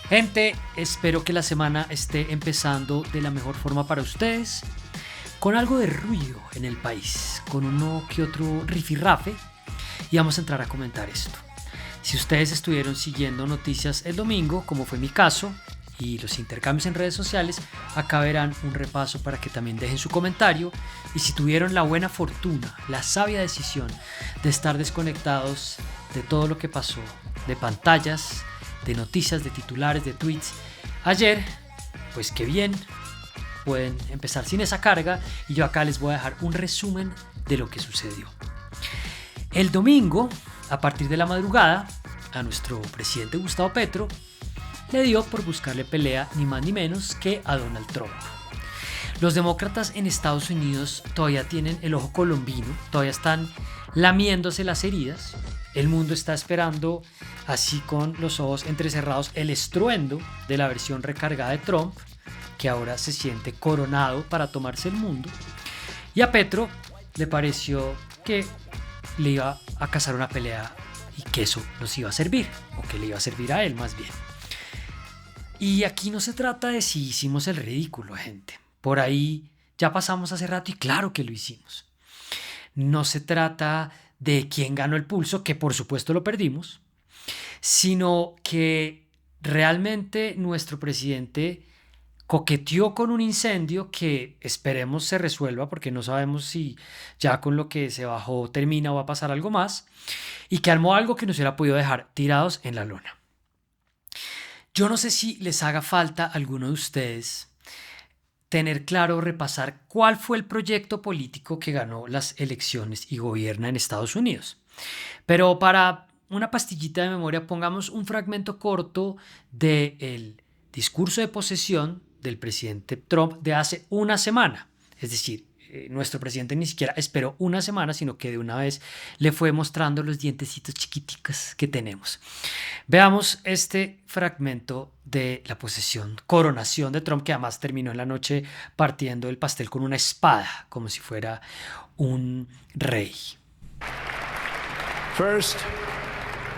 Gente, espero que la semana esté empezando de la mejor forma para ustedes, con algo de ruido en el país, con uno que otro rifirrafe, y vamos a entrar a comentar esto. Si ustedes estuvieron siguiendo noticias el domingo, como fue mi caso, y los intercambios en redes sociales, acá verán un repaso para que también dejen su comentario, y si tuvieron la buena fortuna, la sabia decisión de estar desconectados de todo lo que pasó, de pantallas, de noticias, de titulares, de tweets ayer, pues qué bien, pueden empezar sin esa carga y yo acá les voy a dejar un resumen de lo que sucedió. El domingo, a partir de la madrugada, a nuestro presidente Gustavo Petro le dio por buscarle pelea ni más ni menos que a Donald Trump. Los demócratas en Estados Unidos todavía tienen el ojo colombino, todavía están lamiéndose las heridas. El mundo está esperando, así con los ojos entrecerrados, el estruendo de la versión recargada de Trump, que ahora se siente coronado para tomarse el mundo. Y a Petro le pareció que le iba a cazar una pelea y que eso nos iba a servir, o que le iba a servir a él más bien. Y aquí no se trata de si hicimos el ridículo, gente. Por ahí ya pasamos hace rato y claro que lo hicimos. No se trata de quién ganó el pulso, que por supuesto lo perdimos, sino que realmente nuestro presidente coqueteó con un incendio que esperemos se resuelva, porque no sabemos si ya con lo que se bajó termina o va a pasar algo más, y que armó algo que nos hubiera podido dejar tirados en la lona. Yo no sé si les haga falta a alguno de ustedes tener claro, repasar cuál fue el proyecto político que ganó las elecciones y gobierna en Estados Unidos. Pero para una pastillita de memoria, pongamos un fragmento corto del discurso de posesión del presidente Trump de hace una semana. Es decir, nuestro presidente ni siquiera esperó una semana, sino que de una vez le fue mostrando los dientecitos chiquiticos que tenemos. Veamos este fragmento de la posesión, coronación de Trump, que además terminó en la noche partiendo el pastel con una espada, como si fuera un rey. First,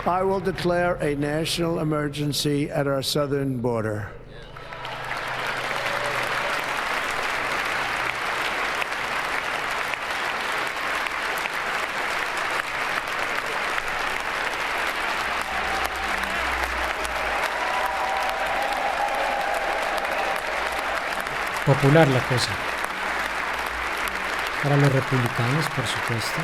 I will declare a national emergency at our southern border. Popular la cosa. Para los republicanos, por supuesto.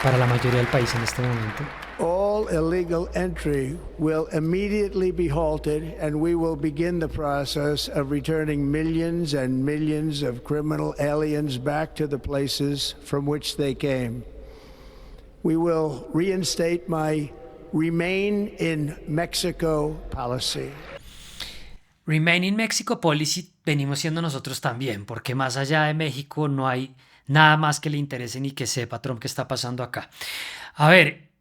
Para la mayoría del país en este momento. All illegal entry will immediately be halted, and we will begin the process of returning millions and millions of criminal aliens back to the places from which they came. We will reinstate my Remain in Mexico policy. Remain in Mexico Policy venimos siendo nosotros también, porque más allá de México no hay nada más que le interese ni que sepa Trump qué está pasando acá. A ver,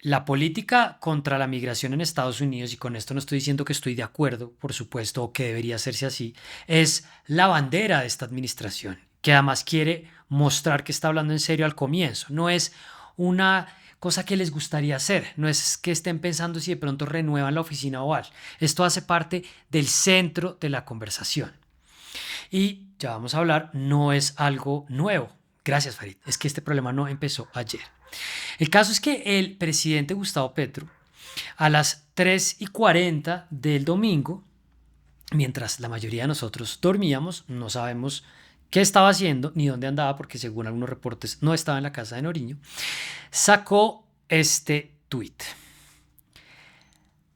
la política contra la migración en Estados Unidos, y con esto no estoy diciendo que estoy de acuerdo, por supuesto, o que debería hacerse así, es la bandera de esta administración, que además quiere mostrar que está hablando en serio al comienzo. No es una cosa que les gustaría hacer, no es que estén pensando si de pronto renuevan la oficina oval. Esto hace parte del centro de la conversación. Y ya vamos a hablar, no es algo nuevo. Gracias, Farid. Es que este problema no empezó ayer. El caso es que el presidente Gustavo Petro, a las 3:40 del domingo, mientras la mayoría de nosotros dormíamos, no sabemos qué estaba haciendo ni dónde andaba, porque según algunos reportes no estaba en la casa de Noriño, sacó este tuit.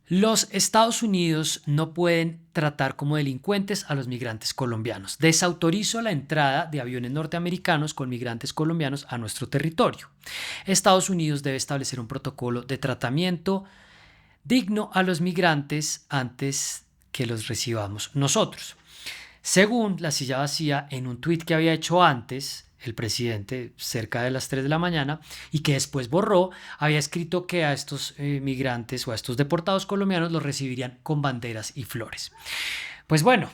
Los Estados Unidos no pueden tratar como delincuentes a los migrantes colombianos. Desautorizo la entrada de aviones norteamericanos con migrantes colombianos a nuestro territorio. Estados Unidos debe establecer un protocolo de tratamiento digno a los migrantes antes que los recibamos nosotros. Según La Silla Vacía, en un tuit que había hecho antes, el presidente cerca de las 3 de la mañana y que después borró, había escrito que a estos migrantes o a estos deportados colombianos los recibirían con banderas y flores. Pues bueno,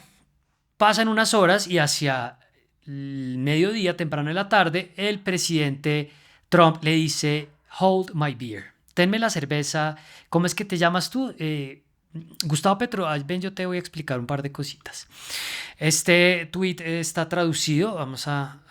pasan unas horas y hacia el mediodía, temprano en la tarde, el presidente Trump le dice: "Hold my beer", tenme la cerveza. ¿Cómo es que te llamas tú? Gustavo Petro, ven, yo te voy a explicar un par de cositas. Este tweet está traducido, vamos a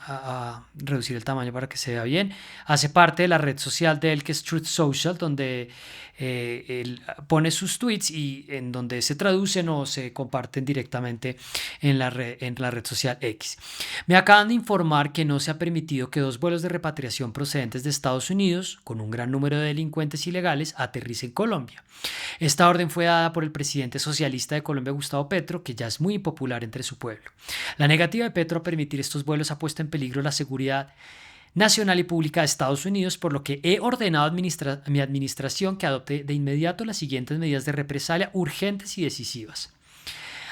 reducir el tamaño para que se vea bien. Hace parte de la red social de él, que es Truth Social, donde él pone sus tweets y en donde se traducen o se comparten directamente en la red social X. Me acaban de informar que no se ha permitido que 2 vuelos de repatriación procedentes de Estados Unidos, con un gran número de delincuentes ilegales, aterricen en Colombia. Esta orden fue dada por el presidente socialista de Colombia, Gustavo Petro, que ya es muy popular entre su pueblo. La negativa de Petro a permitir estos vuelos ha puesto en peligro la seguridad nacional y pública de Estados Unidos, por lo que he ordenado a mi administración que adopte de inmediato las siguientes medidas de represalia urgentes y decisivas.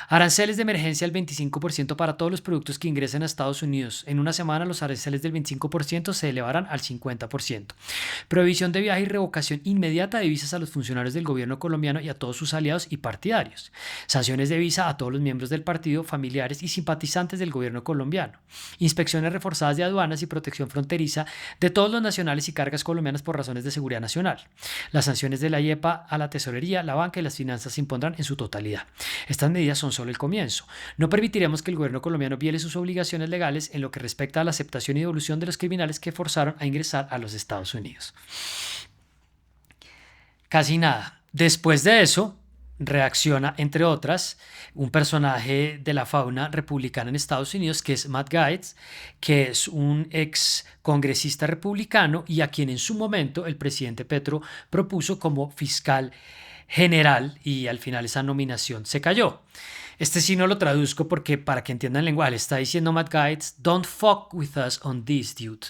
Aranceles de emergencia del 25% para todos los productos que ingresen a Estados Unidos. En una semana los aranceles del 25% se elevarán al 50%. Prohibición de viaje y revocación inmediata de visas a los funcionarios del gobierno colombiano y a todos sus aliados y partidarios. Sanciones de visa a todos los miembros del partido, familiares y simpatizantes del gobierno colombiano. Inspecciones reforzadas de aduanas y protección fronteriza de todos los nacionales y cargas colombianas por razones de seguridad nacional. Las sanciones de la IEPA a la tesorería, la banca y las finanzas se impondrán en su totalidad. Estas medidas son solo el comienzo. No permitiremos que el gobierno colombiano viole sus obligaciones legales en lo que respecta a la aceptación y devolución de los criminales que forzaron a ingresar a los Estados Unidos. Casi nada. Después de eso, reacciona, entre otras, un personaje de la fauna republicana en Estados Unidos, que es Matt Gaetz, que es un ex congresista republicano y a quien en su momento el presidente Petro propuso como fiscal general, y al final esa nominación se cayó. Este sí no lo traduzco porque, para que entiendan el lenguaje, está diciendo Matt Gaetz: "Don't fuck with us on this, dude",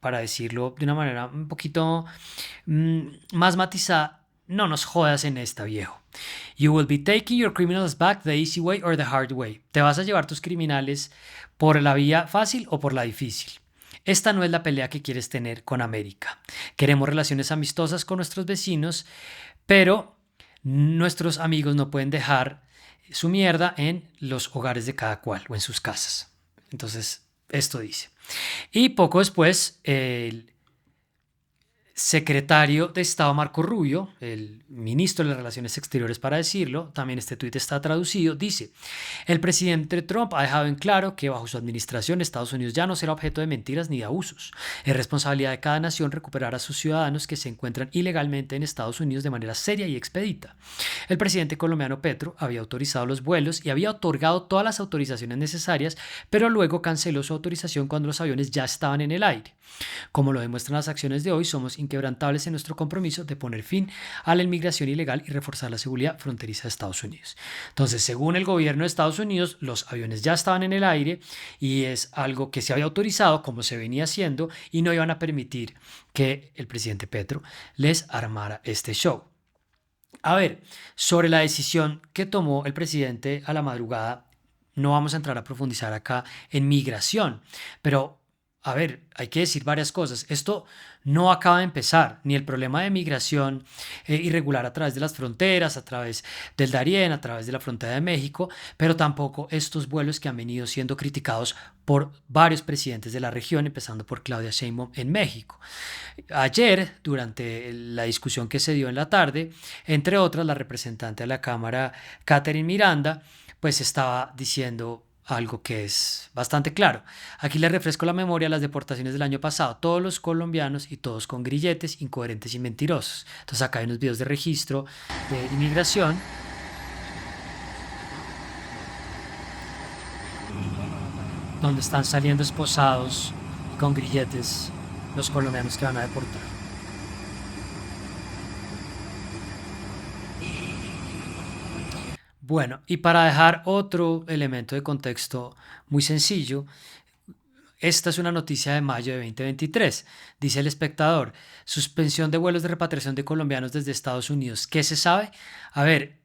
para decirlo de una manera un poquito más matizada: no nos jodas en esta, viejo. "You will be taking your criminals back the easy way or the hard way". Te vas a llevar tus criminales por la vía fácil o por la difícil. Esta no es la pelea que quieres tener con América. Queremos relaciones amistosas con nuestros vecinos, pero nuestros amigos no pueden dejar su mierda en los hogares de cada cual o en sus casas. Entonces, esto dice. Y poco después, el secretario de Estado Marco Rubio, el ministro de las Relaciones Exteriores para decirlo, también este tuit está traducido, dice: "El presidente Trump ha dejado en claro que bajo su administración Estados Unidos ya no será objeto de mentiras ni de abusos. Es responsabilidad de cada nación recuperar a sus ciudadanos que se encuentran ilegalmente en Estados Unidos de manera seria y expedita. El presidente colombiano Petro había autorizado los vuelos y había otorgado todas las autorizaciones necesarias, pero luego canceló su autorización cuando los aviones ya estaban en el aire. Como lo demuestran las acciones de hoy, somos inquebrantables en nuestro compromiso de poner fin a la inmigración ilegal y reforzar la seguridad fronteriza de Estados Unidos". Entonces, según el gobierno de Estados Unidos, los aviones ya estaban en el aire y es algo que se había autorizado, como se venía haciendo, y no iban a permitir que el presidente Petro les armara este show. A ver, sobre la decisión que tomó el presidente a la madrugada, no vamos a entrar a profundizar acá en migración, pero a ver, hay que decir varias cosas. Esto no acaba de empezar, ni el problema de migración irregular a través de las fronteras, a través del Darién, a través de la frontera de México, pero tampoco estos vuelos que han venido siendo criticados por varios presidentes de la región, empezando por Claudia Sheinbaum en México. Ayer, durante la discusión que se dio en la tarde, entre otras, la representante de la Cámara, Catherine Miranda, pues estaba diciendo algo que es bastante claro. Aquí les refresco la memoria: las deportaciones del año pasado, todos los colombianos y todos con grilletes, incoherentes y mentirosos. Entonces acá hay unos videos de registro de inmigración donde están saliendo esposados y con grilletes los colombianos que van a deportar. Bueno, y para dejar otro elemento de contexto muy sencillo, esta es una noticia de mayo de 2023. Dice El Espectador: "Suspensión de vuelos de repatriación de colombianos desde Estados Unidos. ¿Qué se sabe?". A ver,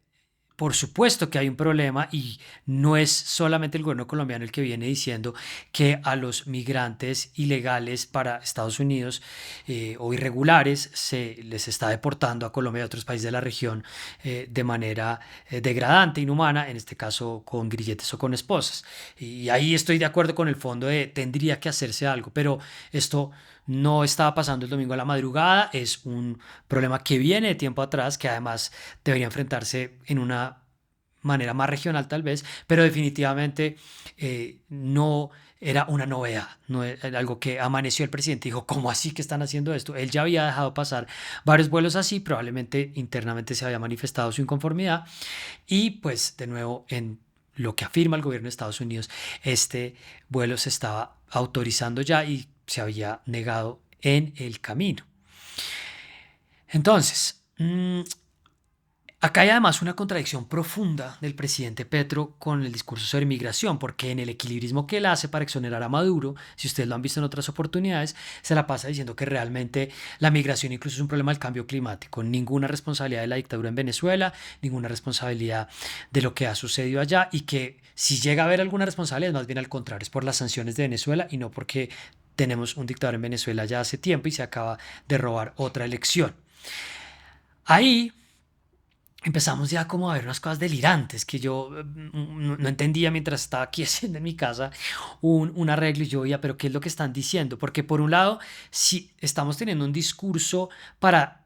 por supuesto que hay un problema y no es solamente el gobierno colombiano el que viene diciendo que a los migrantes ilegales para Estados Unidos o irregulares se les está deportando a Colombia y a otros países de la región de manera degradante, inhumana, en este caso con grilletes o con esposas. Y ahí estoy de acuerdo con el fondo de tendría que hacerse algo, pero esto no estaba pasando el domingo a la madrugada, es un problema que viene de tiempo atrás, que además debería enfrentarse en una manera más regional tal vez, pero definitivamente no era una novedad, no era algo que amaneció el presidente y dijo, ¿cómo así que están haciendo esto? Él ya había dejado pasar varios vuelos así, probablemente internamente se había manifestado su inconformidad y pues de nuevo en lo que afirma el gobierno de Estados Unidos, este vuelo se estaba autorizando ya y se había negado en el camino. Entonces, acá hay además una contradicción profunda del presidente Petro con el discurso sobre migración, porque en el equilibrismo que él hace para exonerar a Maduro, si ustedes lo han visto en otras oportunidades, se la pasa diciendo que realmente la migración incluso es un problema del cambio climático, ninguna responsabilidad de la dictadura en Venezuela, ninguna responsabilidad de lo que ha sucedido allá y que si llega a haber alguna responsabilidad, más bien al contrario, es por las sanciones de Venezuela y no porque tenemos un dictador en Venezuela ya hace tiempo y se acaba de robar otra elección. Ahí empezamos ya como a ver unas cosas delirantes que yo no entendía mientras estaba aquí haciendo en mi casa un arreglo y yo oía, pero ¿qué es lo que están diciendo? Porque por un lado, si estamos teniendo un discurso para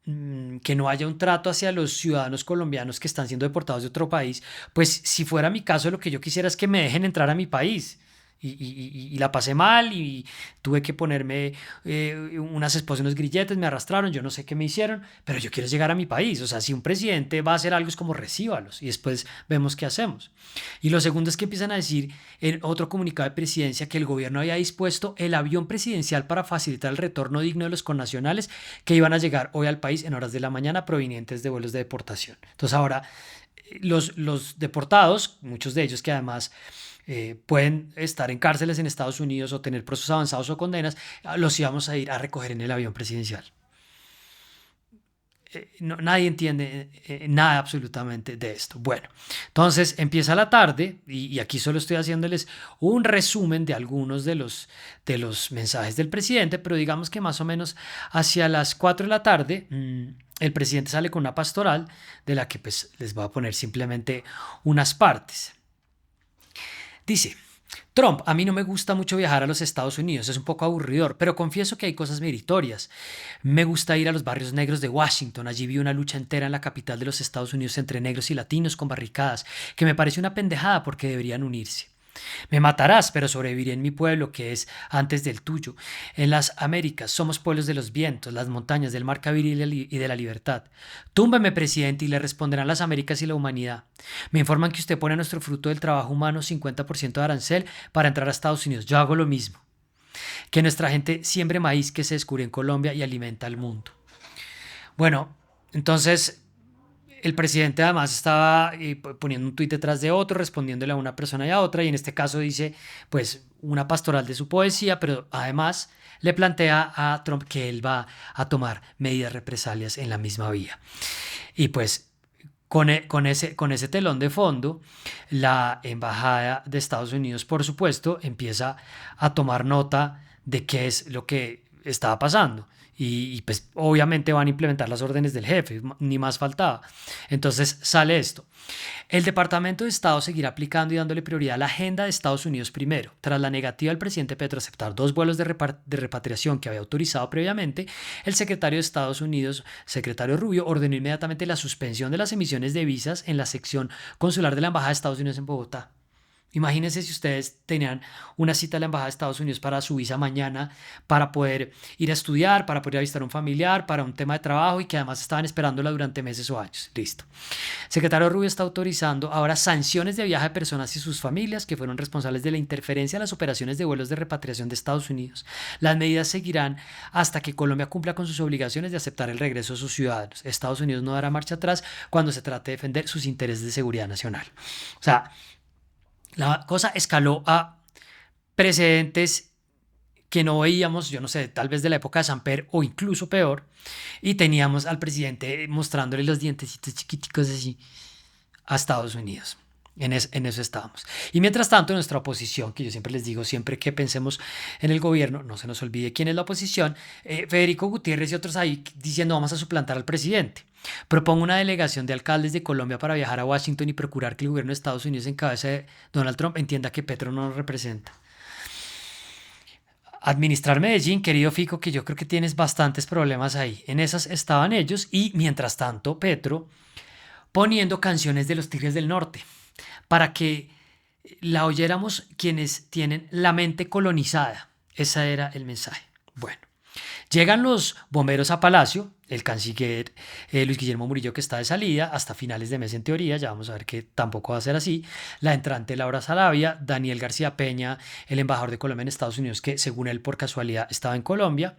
que no haya un trato hacia los ciudadanos colombianos que están siendo deportados de otro país, pues si fuera mi caso, lo que yo quisiera es que me dejen entrar a mi país. Y la pasé mal y tuve que ponerme unas esposas y unos grilletes, me arrastraron, yo no sé qué me hicieron, pero yo quiero llegar a mi país. O sea, si un presidente va a hacer algo es como recíbalos y después vemos qué hacemos. Y lo segundo es que empiezan a decir en otro comunicado de presidencia que el gobierno había dispuesto el avión presidencial para facilitar el retorno digno de los connacionales que iban a llegar hoy al país en horas de la mañana provenientes de vuelos de deportación. Entonces ahora los deportados, muchos de ellos que además pueden estar en cárceles en Estados Unidos o tener procesos avanzados o condenas, los íbamos a ir a recoger en el avión presidencial. Nadie entiende nada absolutamente de esto. Bueno, entonces empieza la tarde y aquí solo estoy haciéndoles un resumen de algunos de los mensajes del presidente, pero digamos que más o menos hacia las 4 de la tarde el presidente sale con una pastoral de la que pues les voy a poner simplemente unas partes. Dice, Trump, a mí no me gusta mucho viajar a los Estados Unidos, es un poco aburridor, pero confieso que hay cosas meritorias. Me gusta ir a los barrios negros de Washington, allí vi una lucha entera en la capital de los Estados Unidos entre negros y latinos con barricadas, que me parece una pendejada porque deberían unirse. Me matarás, pero sobreviviré en mi pueblo, que es antes del tuyo. En las Américas somos pueblos de los vientos, las montañas, del mar viril y de la libertad. Túmbeme, presidente, y le responderán las Américas y la humanidad. Me informan que usted pone a nuestro fruto del trabajo humano 50% de arancel para entrar a Estados Unidos. Yo hago lo mismo. Que nuestra gente siembre maíz que se descubre en Colombia y alimenta al mundo. Bueno, entonces el presidente además estaba poniendo un tuit detrás de otro, respondiéndole a una persona y a otra, y en este caso dice, pues, una pastoral de su poesía, pero además le plantea a Trump que él va a tomar medidas represalias en la misma vía. Y pues, con ese telón de fondo, la embajada de Estados Unidos, por supuesto, empieza a tomar nota de qué es lo que estaba pasando. Y pues obviamente van a implementar las órdenes del jefe, ni más faltaba. Entonces sale esto. El Departamento de Estado seguirá aplicando y dándole prioridad a la agenda de Estados Unidos primero. Tras la negativa del presidente Petro a aceptar 2 vuelos de repatriación que había autorizado previamente, el secretario de Estados Unidos, secretario Rubio, ordenó inmediatamente la suspensión de las emisiones de visas en la sección consular de la Embajada de Estados Unidos en Bogotá. Imagínense si ustedes tenían una cita a la Embajada de Estados Unidos para su visa mañana, para poder ir a estudiar, para poder ir a visitar a un familiar, para un tema de trabajo y que además estaban esperándola durante meses o años. Listo. El secretario Rubio está autorizando ahora sanciones de viaje de personas y sus familias que fueron responsables de la interferencia en las operaciones de vuelos de repatriación de Estados Unidos. Las medidas seguirán hasta que Colombia cumpla con sus obligaciones de aceptar el regreso de sus ciudadanos. Estados Unidos no dará marcha atrás cuando se trate de defender sus intereses de seguridad nacional. O sea, la cosa escaló a precedentes que no veíamos, yo no sé, tal vez de la época de Samper o incluso peor, y teníamos al presidente mostrándole los dientecitos chiquiticos así a Estados Unidos. En eso estábamos. Y mientras tanto, nuestra oposición, que yo siempre les digo, siempre que pensemos en el gobierno, no se nos olvide quién es la oposición, Federico Gutiérrez y otros ahí diciendo vamos a suplantar al presidente. Propongo una delegación de alcaldes de Colombia para viajar a Washington y procurar que el gobierno de Estados Unidos en cabeza de Donald Trump entienda que Petro no nos representa. administrar Medellín, querido Fico, que yo creo que tienes bastantes problemas ahí. En esas estaban ellos y mientras tanto Petro poniendo canciones de los Tigres del Norte para que la oyéramos quienes tienen la mente colonizada. Ese era el mensaje. Bueno, llegan los bomberos a Palacio, el canciller Luis Guillermo Murillo que está de salida hasta finales de mes en teoría, ya vamos a ver que tampoco va a ser así, la entrante Laura Sarabia, Daniel García Peña, el embajador de Colombia en Estados Unidos que según él por casualidad estaba en Colombia,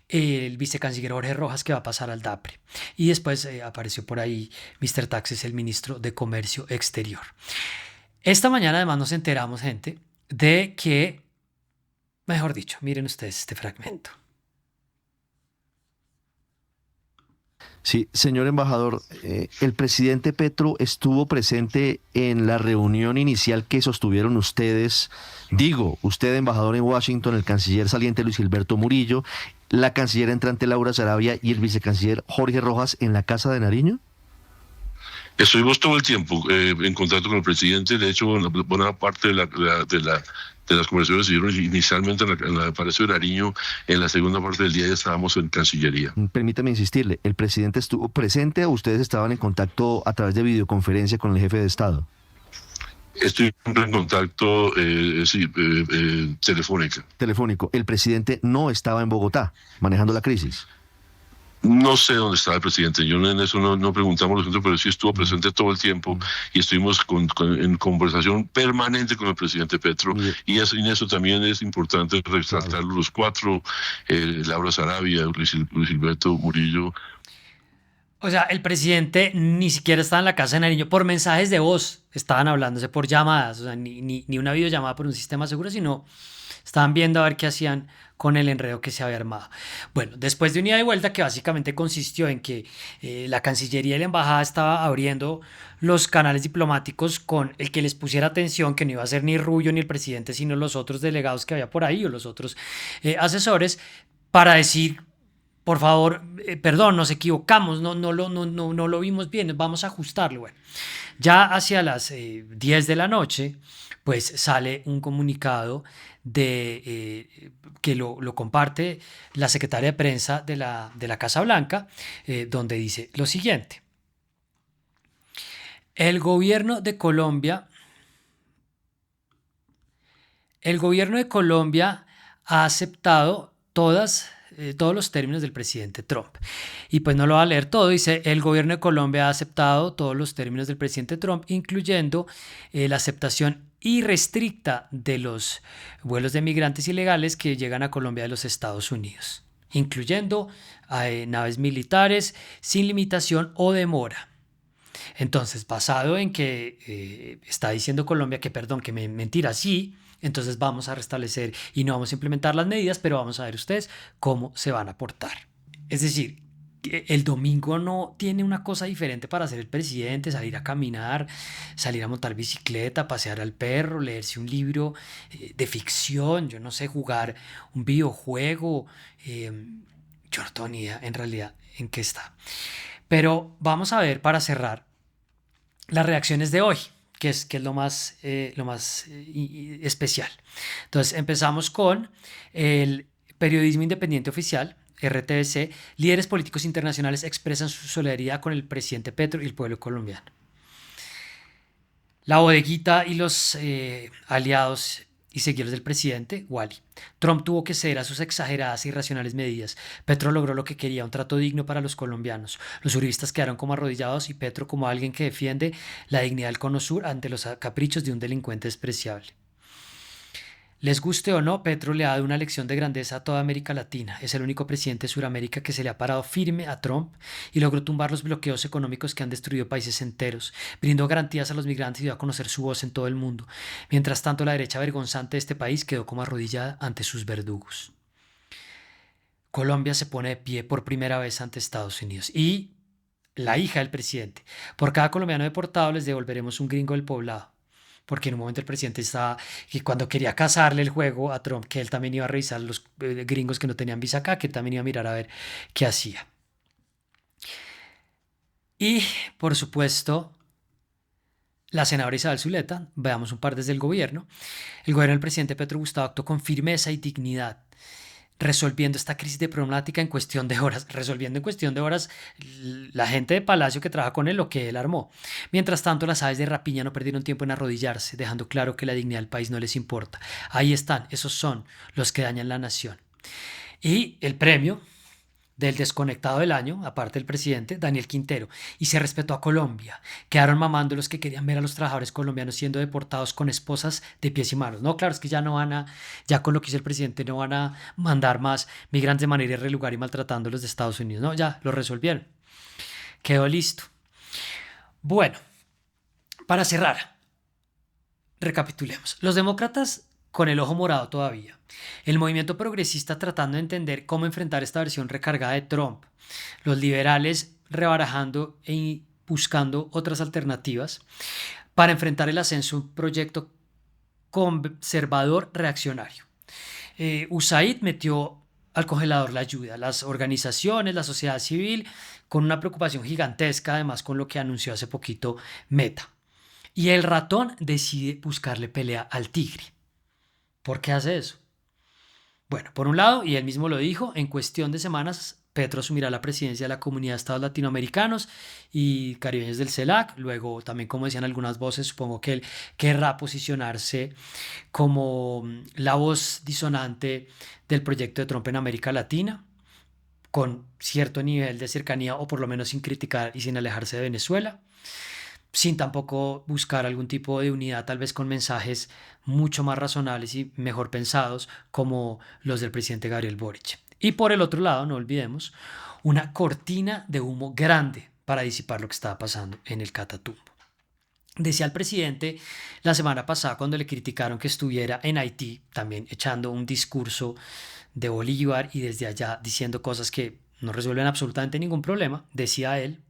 el vicecanciller Jorge Rojas que va a pasar al DAPRE y después apareció por ahí Mr. Taxes, el ministro de Comercio Exterior. Esta mañana además nos enteramos, gente, de que, mejor dicho, miren ustedes este fragmento. Sí, señor embajador, el presidente Petro estuvo presente en la reunión inicial que sostuvieron ustedes, usted embajador en Washington, el canciller saliente Luis Gilberto Murillo, la canciller entrante Laura Sarabia y el vicecanciller Jorge Rojas en la Casa de Nariño. Estuvimos todo el tiempo en contacto con el presidente. De hecho, buena parte de las conversaciones se dieron inicialmente en el Palacio de Nariño. En la segunda parte del día ya estábamos en Cancillería. Permítame insistirle, ¿el presidente estuvo presente o ustedes estaban en contacto a través de videoconferencia con el jefe de Estado? Estoy en contacto telefónico. El presidente no estaba en Bogotá manejando la crisis. No sé dónde estaba el presidente, yo en eso no preguntamos lo suficiente, pero sí estuvo presente todo el tiempo y estuvimos en conversación permanente con el presidente Petro. Y en eso también es importante resaltar los cuatro, Laura Sarabia, Luis Gilberto Murillo. O sea, el presidente ni siquiera estaba en la Casa de Nariño, por mensajes de voz estaban hablándose, por llamadas, o sea, ni una videollamada por un sistema seguro, sino estaban viendo a ver qué hacían con el enredo que se había armado. Bueno, después de un ida y vuelta que básicamente consistió en que la Cancillería y la Embajada estaba abriendo los canales diplomáticos con el que les pusiera atención, que no iba a ser ni Rubio ni el presidente, sino los otros delegados que había por ahí o los otros asesores, para decir, por favor, perdón, nos equivocamos, no lo vimos bien, vamos a ajustarlo. Bueno, ya hacia las 10 de la noche, pues sale un comunicado que lo comparte la secretaria de prensa de la Casa Blanca, donde dice lo siguiente. El gobierno de Colombia ha aceptado todos los términos del presidente Trump. Y pues no lo va a leer todo, dice, el gobierno de Colombia ha aceptado todos los términos del presidente Trump, incluyendo la aceptación irrestricta de los vuelos de migrantes ilegales que llegan a Colombia de los Estados Unidos, incluyendo naves militares sin limitación o demora. Entonces, basado en que está diciendo Colombia que, mentira, sí, entonces vamos a restablecer y no vamos a implementar las medidas, pero vamos a ver ustedes cómo se van a portar. Es decir, el domingo no tiene una cosa diferente para hacer el presidente, salir a caminar, salir a montar bicicleta, pasear al perro, leerse un libro de ficción, yo no sé, jugar un videojuego. Yo no tengo ni idea en realidad en qué está. Pero vamos a ver para cerrar las reacciones de hoy, que es lo más especial. Entonces empezamos con el periodismo independiente oficial, RTBC. Líderes políticos internacionales expresan su solidaridad con el presidente Petro y el pueblo colombiano. La bodeguita y los aliados y seguidores del presidente, Wally. Trump tuvo que ceder a sus exageradas e irracionales medidas. Petro logró lo que quería, un trato digno para los colombianos. Los uribistas quedaron como arrodillados y Petro como alguien que defiende la dignidad del Cono Sur ante los caprichos de un delincuente despreciable. Les guste o no, Petro le ha dado una lección de grandeza a toda América Latina. Es el único presidente de Sudamérica que se le ha parado firme a Trump y logró tumbar los bloqueos económicos que han destruido países enteros. Brindó garantías a los migrantes y dio a conocer su voz en todo el mundo. Mientras tanto, la derecha vergonzante de este país quedó como arrodillada ante sus verdugos. Colombia se pone de pie por primera vez ante Estados Unidos y la hija del presidente. Por cada colombiano deportado les devolveremos un gringo del poblado. Porque en un momento el presidente estaba, y cuando quería casarle el juego a Trump, que él también iba a revisar los gringos que no tenían visa acá, que él también iba a mirar a ver qué hacía. Y, por supuesto, la senadora Isabel Zuleta, veamos un par desde el gobierno. El gobierno del presidente Petro Gustavo actuó con firmeza y dignidad. resolviendo esta crisis diplomática en cuestión de horas, resolviendo en cuestión de horas la gente de Palacio que trabaja con él lo que él armó. Mientras tanto, las aves de rapiña no perdieron tiempo en arrodillarse, dejando claro que la dignidad del país no les importa. Ahí están, esos son los que dañan la nación. Y el premio del desconectado del año, aparte del presidente, Daniel Quintero, y se respetó a Colombia. Quedaron mamando los que querían ver a los trabajadores colombianos siendo deportados con esposas de pies y manos. No, claro, es que ya con lo que hizo el presidente, no van a mandar más migrantes de manera irregular y maltratándolos de Estados Unidos. No, ya lo resolvieron. Quedó listo. Bueno, para cerrar, recapitulemos. Los demócratas con el ojo morado todavía. El movimiento progresista tratando de entender cómo enfrentar esta versión recargada de Trump. Los liberales rebarajando y buscando otras alternativas para enfrentar el ascenso de un proyecto conservador reaccionario. USAID metió al congelador la ayuda, las organizaciones, la sociedad civil, con una preocupación gigantesca, además con lo que anunció hace poquito Meta. Y el ratón decide buscarle pelea al tigre. ¿Por qué hace eso? Bueno, por un lado, y él mismo lo dijo, en cuestión de semanas Petro asumirá la presidencia de la Comunidad de Estados Latinoamericanos y Caribeños del CELAC. Luego, también como decían algunas voces, supongo que él querrá posicionarse como la voz disonante del proyecto de Trump en América Latina, con cierto nivel de cercanía o por lo menos sin criticar y sin alejarse de Venezuela, sin tampoco buscar algún tipo de unidad, tal vez con mensajes mucho más razonables y mejor pensados como los del presidente Gabriel Boric. Y por el otro lado, no olvidemos, una cortina de humo grande para disipar lo que estaba pasando en el Catatumbo. Decía el presidente la semana pasada cuando le criticaron que estuviera en Haití, también echando un discurso de Bolívar y desde allá diciendo cosas que no resuelven absolutamente ningún problema. Decía él,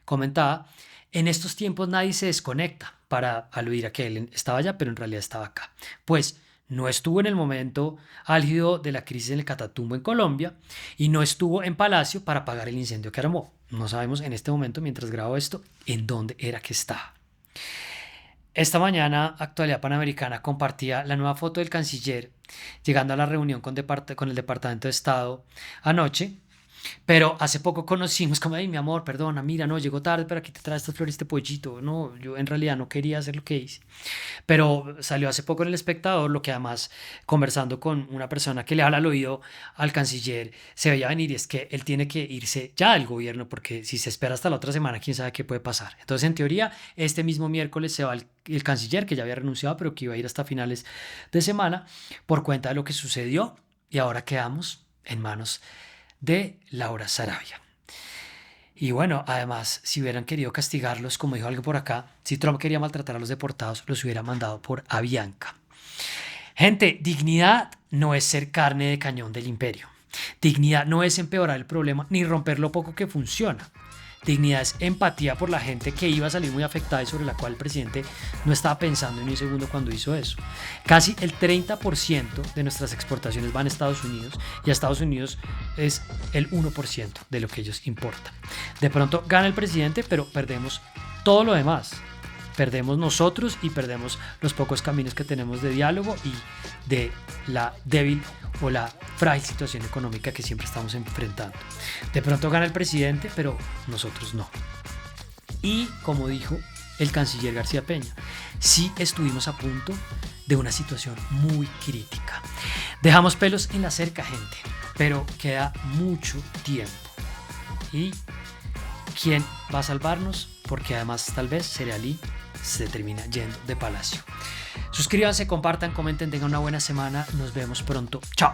comentaba: en estos tiempos nadie se desconecta, para aludir a que él estaba allá, pero en realidad estaba acá. Pues no estuvo en el momento álgido de la crisis en el Catatumbo en Colombia y no estuvo en Palacio para apagar el incendio que armó. No sabemos en este momento, mientras grabo esto, en dónde era que estaba. Esta mañana Actualidad Panamericana compartía la nueva foto del canciller llegando a la reunión con el Departamento de Estado anoche. Pero hace poco conocimos como, ay, mi amor, perdona, mira, no, llegó tarde, pero aquí te trae estas flores, este pollito. No, yo en realidad no quería hacer lo que hice. Pero salió hace poco en El Espectador, lo que además, conversando con una persona que le habla al oído al canciller, se veía venir, y es que él tiene que irse ya del gobierno, porque si se espera hasta la otra semana, quién sabe qué puede pasar. Entonces, en teoría, este mismo miércoles se va el canciller, que ya había renunciado, pero que iba a ir hasta finales de semana, por cuenta de lo que sucedió, y ahora quedamos en manos de Laura Sarabia. Y bueno, además, si hubieran querido castigarlos, como dijo alguien por acá, si Trump quería maltratar a los deportados, los hubiera mandado por Avianca. Gente, dignidad no es ser carne de cañón del imperio. Dignidad no es empeorar el problema ni romper lo poco que funciona. Dignidad es empatía por la gente que iba a salir muy afectada y sobre la cual el presidente no estaba pensando ni un segundo cuando hizo eso. Casi el 30% de nuestras exportaciones van a Estados Unidos y a Estados Unidos es el 1% de lo que ellos importan. De pronto gana el presidente, pero perdemos todo lo demás. Perdemos nosotros y perdemos los pocos caminos que tenemos de diálogo y de la débil o la frágil situación económica que siempre estamos enfrentando. De pronto gana el presidente, pero nosotros no. Y como dijo el canciller García Peña, sí estuvimos a punto de una situación muy crítica. Dejamos pelos en la cerca, gente, pero queda mucho tiempo. ¿Y quién va a salvarnos? Porque además tal vez Seralí se termina yendo de Palacio. Suscríbanse, compartan, comenten, tengan una buena semana. Nos vemos pronto. Chao.